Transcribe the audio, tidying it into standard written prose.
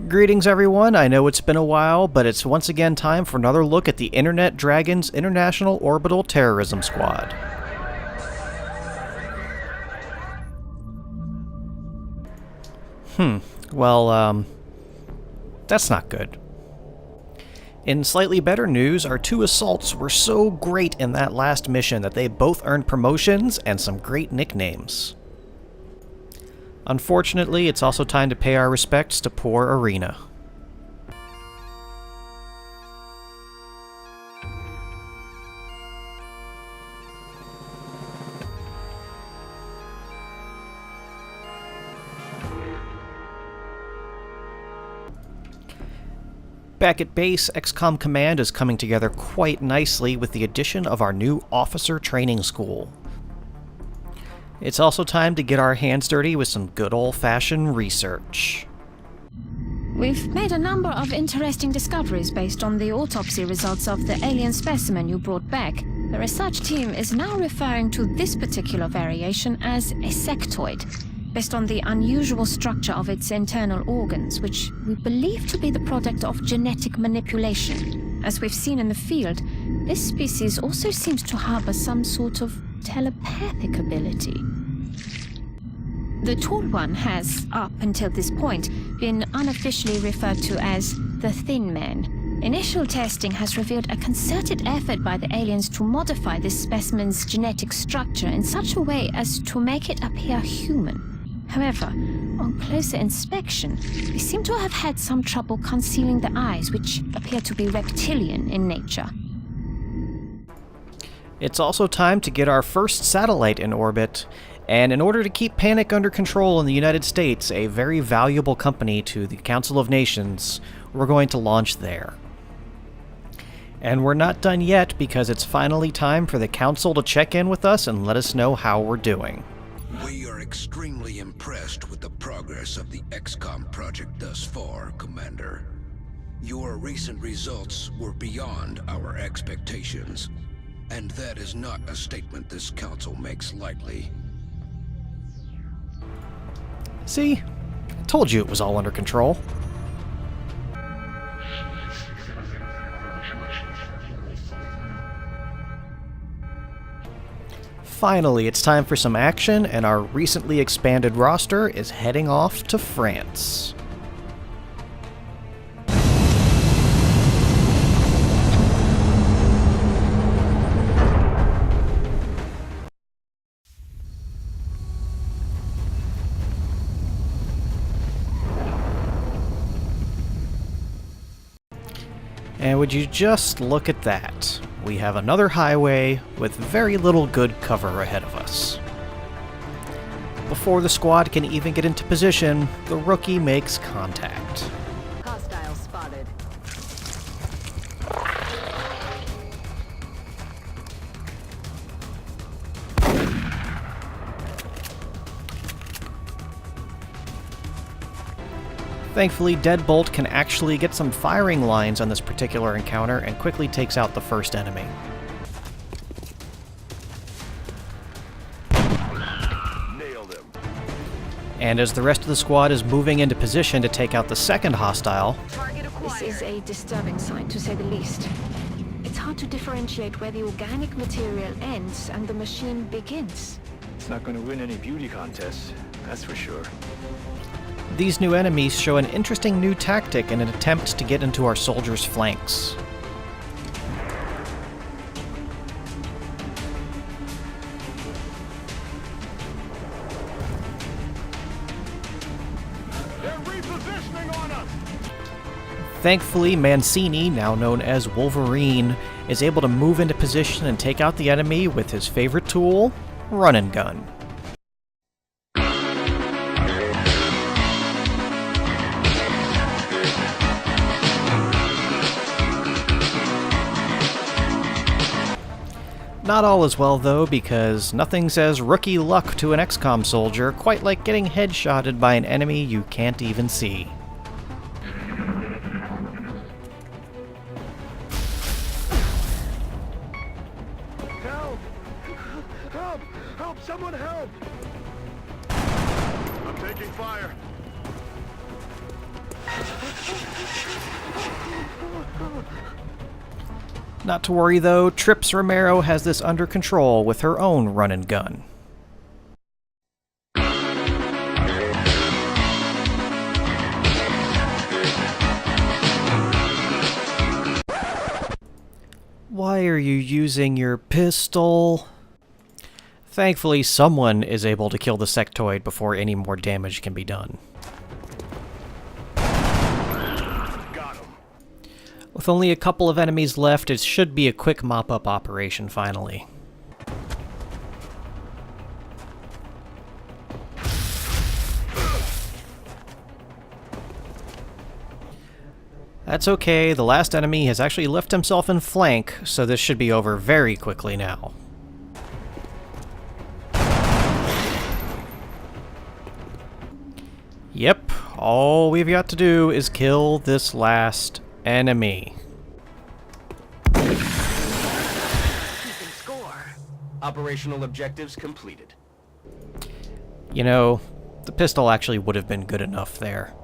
Greetings everyone, I know it's been a while, but it's once again time for another look at the Internet Dragons International Orbital Terrorism Squad. That's not good. In slightly better news, our two assaults were so great in that last mission that they both earned promotions and some great nicknames. Unfortunately, it's also time to pay our respects to poor Arena. Back at base, XCOM Command is coming together quite nicely with the addition of our new Officer Training School. It's also time to get our hands dirty with some good old-fashioned research. We've made a number of interesting discoveries based on the autopsy results of the alien specimen you brought back. The research team is now referring to this particular variation as a sectoid, based on the unusual structure of its internal organs, which we believe to be the product of genetic manipulation. As we've seen in the field, this species also seems to harbor some sort of telepathic ability. The tall one has, up until this point, been unofficially referred to as the Thin Man. Initial testing has revealed a concerted effort by the aliens to modify this specimen's genetic structure in such a way as to make it appear human. However, on closer inspection, they seem to have had some trouble concealing the eyes, which appear to be reptilian in nature. It's also time to get our first satellite in orbit, and in order to keep panic under control in the United States, a very valuable company to the Council of Nations, we're going to launch there. And we're not done yet because it's finally time for the Council to check in with us and let us know how we're doing. We are extremely impressed with the progress of the XCOM project thus far, Commander. Your recent results were beyond our expectations, and that is not a statement this council makes lightly. See? I told you it was all under control. Finally, it's time for some action, and our recently expanded roster is heading off to France. And would you just look at that? We have another highway with very little good cover ahead of us. Before the squad can even get into position, the rookie makes contact. Hostile spotted. Thankfully, Deadbolt can actually get some firing lines on this particular encounter and quickly takes out the first enemy. Nailed him. And as the rest of the squad is moving into position to take out the second hostile, This is a disturbing sign, to say the least. It's hard to differentiate where the organic material ends and the machine begins. It's not going to win any beauty contests, that's for sure. these new enemies show an interesting new tactic in an attempt to get into our soldiers' flanks. Thankfully, Mancini, now known as Wolverine, is able to move into position and take out the enemy with his favorite tool, run and gun. Not all is well though, because nothing says rookie luck to an XCOM soldier quite like getting headshotted by an enemy you can't even see. Help! Someone help! I'm taking fire. Not to worry though, Trips Romero has this under control with her own run and gun. Why are you using your pistol? Thankfully, someone is able to kill the sectoid before any more damage can be done. Got him. With only a couple of enemies left, it should be a quick mop-up operation finally. That's okay, the last enemy has actually left himself in flank, so this should be over very quickly now. Yep, all we've got to do is kill this last enemy. Keeping score. Operational objectives completed. You know, the pistol actually would have been good enough there.